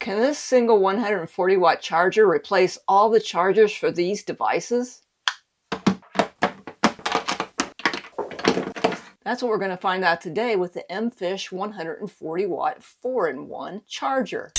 Can this single 140-watt charger replace all the chargers for these devices? That's what we're going to find out today with the Mfish 140-watt 4-in-1 charger.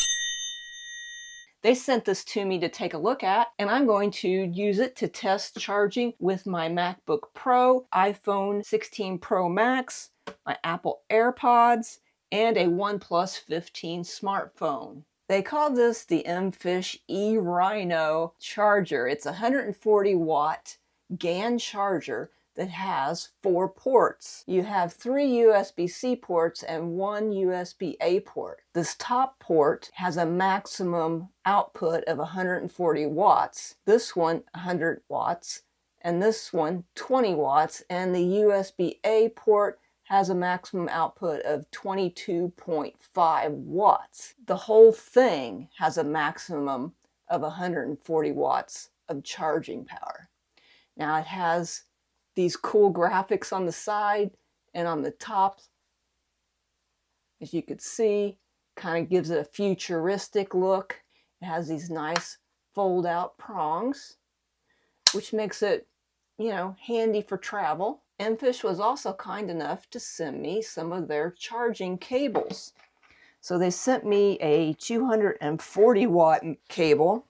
They sent this to me to take a look at, and I'm going to use it to test charging with my MacBook Pro, iPhone 16 Pro Max, my Apple AirPods, and a OnePlus 15 smartphone. They call this the Mfish E-Rhino charger. It's a 140-watt GAN charger that has 4 ports. You have 3 USB-C ports and 1 USB-A port. This top port has a maximum output of 140 watts. This one 100 watts, and this one 20 watts, and the USB-A port has a maximum output of 22.5 watts. The whole thing has a maximum of 140 watts of charging power. Now it has these cool graphics on the side and on the top. As you could see, kind of gives it a futuristic look. It has these nice fold out prongs, which makes it, handy for travel. Mfish was also kind enough to send me some of their charging cables. So they sent me a 240 watt cable,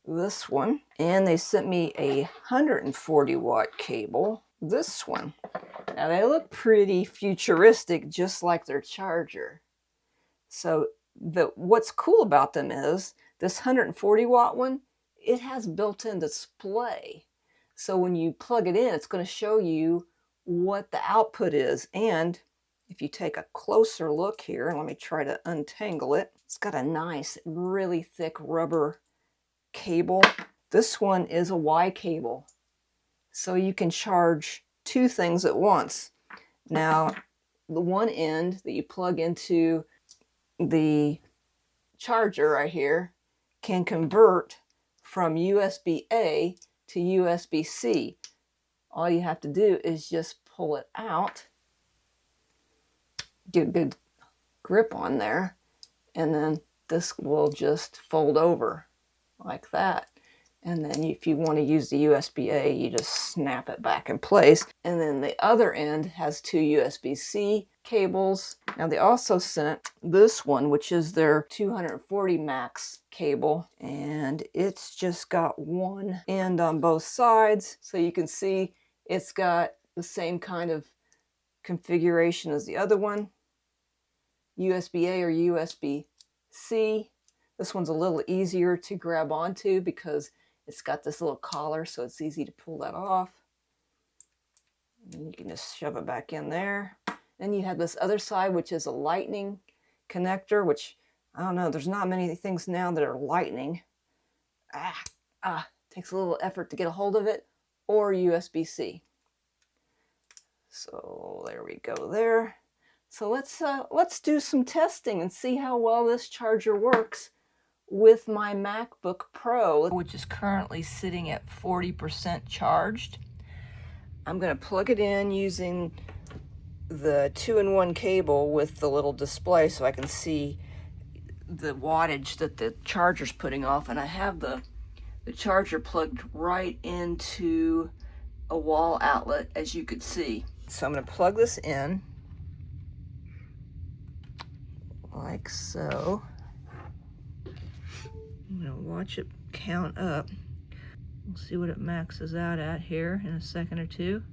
this one, and they sent me a 140 watt cable, this one. Now they look pretty futuristic, just like their charger. So what's cool about them is this 140 watt one, it has built-in display. So when you plug it in, it's going to show you what the output is. And if you take a closer look here, let me try to untangle it. It's got a nice, really thick rubber cable. This one is a Y cable. So you can charge 2 things at once. Now, the one end that you plug into the charger right here can convert from USB-A to USB-C. All you have to do is just pull it out, get a good grip on there, and then this will just fold over like that. And then if you want to use the USB-A, you just snap it back in place. And then the other end has 2 USB-C cables. Now they also sent this one, which is their 240 max cable, and it's just got one end on both sides. So you can see it's got the same kind of configuration as the other one, USB-A or USB-C. This one's a little easier to grab onto because it's got this little collar, so it's easy to pull that off. And you can just shove it back in there. Then you have this other side, which is a lightning connector, which, I don't know, there's not many things now that are lightning. Takes a little effort to get a hold of it, or USB-C. So there we go there. So let's do some testing and see how well this charger works with my MacBook Pro, which is currently sitting at 40% charged. I'm going to plug it in using the 2-in-1 cable with the little display so I can see the wattage that the charger's putting off, and I have the charger plugged right into a wall outlet, as you could see. So I'm going to plug this in like so. I'm going to watch it count up. We'll see what it maxes out at here in a second or two.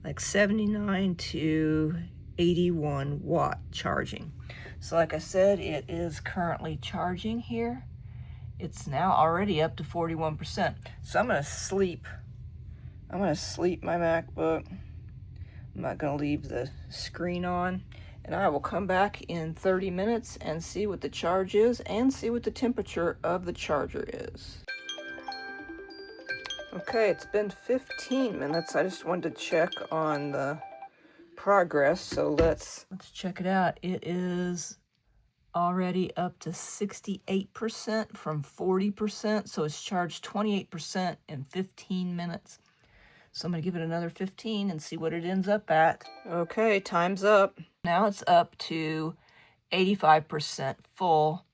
Like 79 to 81 watt charging. So like I said, it is currently charging here. It's now already up to 41%. So I'm going to sleep. I'm going to sleep my MacBook. I'm not going to leave the screen on. And I will come back in 30 minutes and see what the charge is and see what the temperature of the charger is. Okay, it's been 15 minutes. I just wanted to check on the progress, so let's check it out. It is already up to 68% from 40%, so it's charged 28% in 15 minutes. So I'm going to give it another 15 and see what it ends up at. Okay, time's up. Now it's up to 85% full.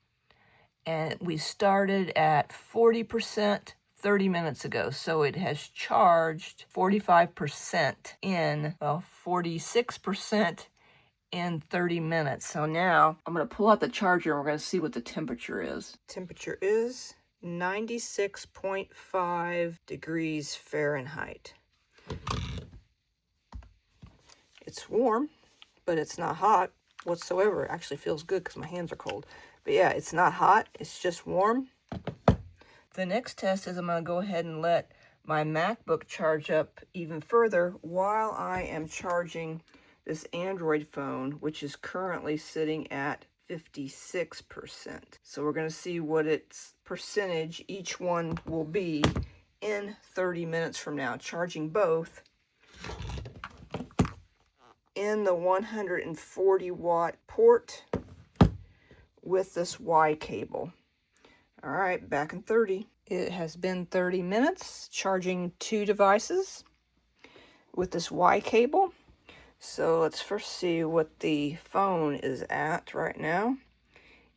And we started at 40% 30 minutes ago. So it has charged 45% in, well, 46% in 30 minutes. So now I'm going to pull out the charger and we're going to see what the temperature is. Temperature is 96.5 degrees Fahrenheit. It's warm, but it's not hot whatsoever. It actually feels good because my hands are cold. But yeah, it's not hot. It's just warm. The next test is I'm going to go ahead and let my MacBook charge up even further while I am charging this Android phone, which is currently sitting at 56%. So we're going to see what its percentage each one will be in 30 minutes from now, charging both in the 140 watt port with this Y cable. All right, back in 30. It has been 30 minutes charging two devices with this Y cable. So let's first see what the phone is at right now.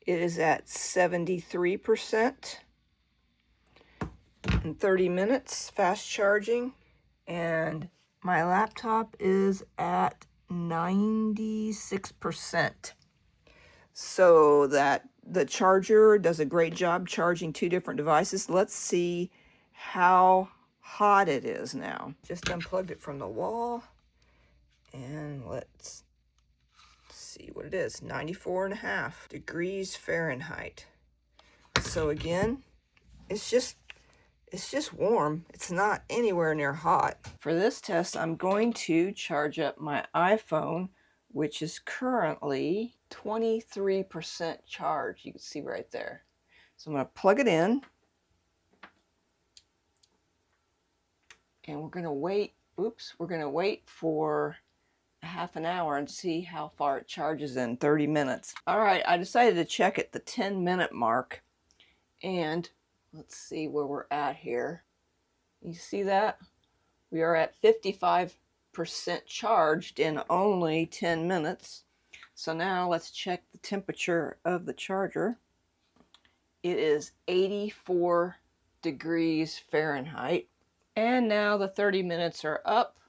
It is at 73% in 30 minutes, fast charging. And my laptop is at 96%. So that the charger does a great job charging two different devices. Let's see how hot it is now. Just unplugged it from the wall. And let's see what it is. 94.5 degrees Fahrenheit. So again, it's just warm. It's not anywhere near hot. For this test, I'm going to charge up my iPhone, which is currently 23% charged. You can see right there. So I'm going to plug it in. And we're going to wait. Oops, we're going to wait for a half an hour and see how far it charges in 30 minutes. All right, I decided to check at the 10-minute mark. And let's see where we're at here. You see that? We are at 55% charged in only 10 minutes. So now let's check the temperature of the charger. It is 84 degrees Fahrenheit. And now the 30 minutes are up.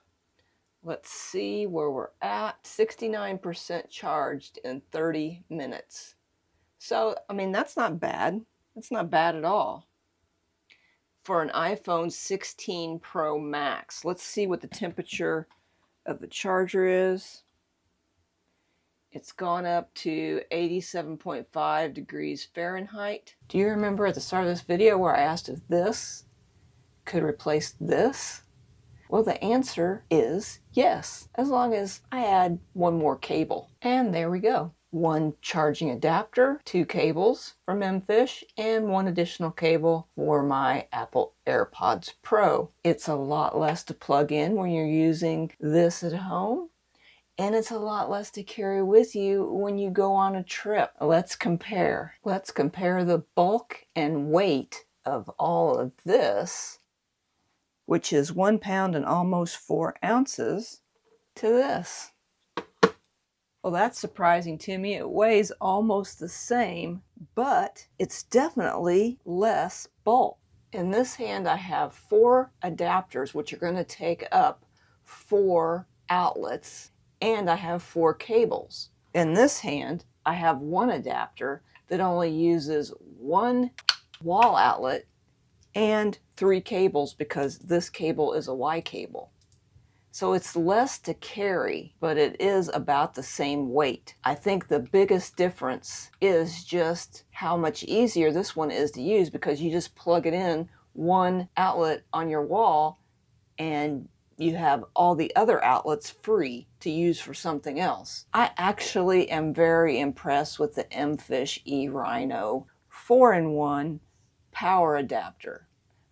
Let's see where we're at. 69% charged in 30 minutes. So, I mean, that's not bad. It's not bad at all for an iPhone 16 Pro Max. Let's see what the temperature of the charger is. It's gone up to 87.5 degrees Fahrenheit. Do you remember at the start of this video where I asked if this could replace this? Well, the answer is yes, as long as I add one more cable. And there we go. One charging adapter, two cables from Mfish, and one additional cable for my Apple AirPods Pro. It's a lot less to plug in when you're using this at home, and it's a lot less to carry with you when you go on a trip. Let's compare. Let's compare the bulk and weight of all of this, which is 1 pound and almost 4 ounces, to this. Well, that's surprising to me. It weighs almost the same, but it's definitely less bulk. In this hand, I have 4 adapters, which are going to take up 4 outlets, and I have 4 cables. In this hand, I have 1 adapter that only uses 1 wall outlet and 3 cables because this cable is a Y cable. So it's less to carry, but it is about the same weight. I think the biggest difference is just how much easier this one is to use because you just plug it in 1 outlet on your wall and you have all the other outlets free to use for something else. I actually am very impressed with the Mfish E-Rhino 4-in-1 power adapter.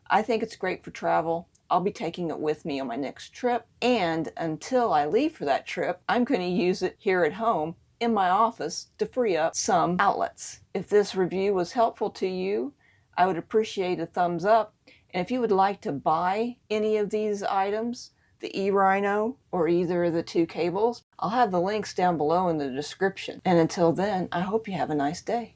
I think it's great for travel. I'll be taking it with me on my next trip, and until I leave for that trip, I'm going to use it here at home in my office to free up some outlets. If this review was helpful to you, I would appreciate a thumbs up, and if you would like to buy any of these items, the E-Rhino or either of the 2 cables, I'll have the links down below in the description. And until then, I hope you have a nice day.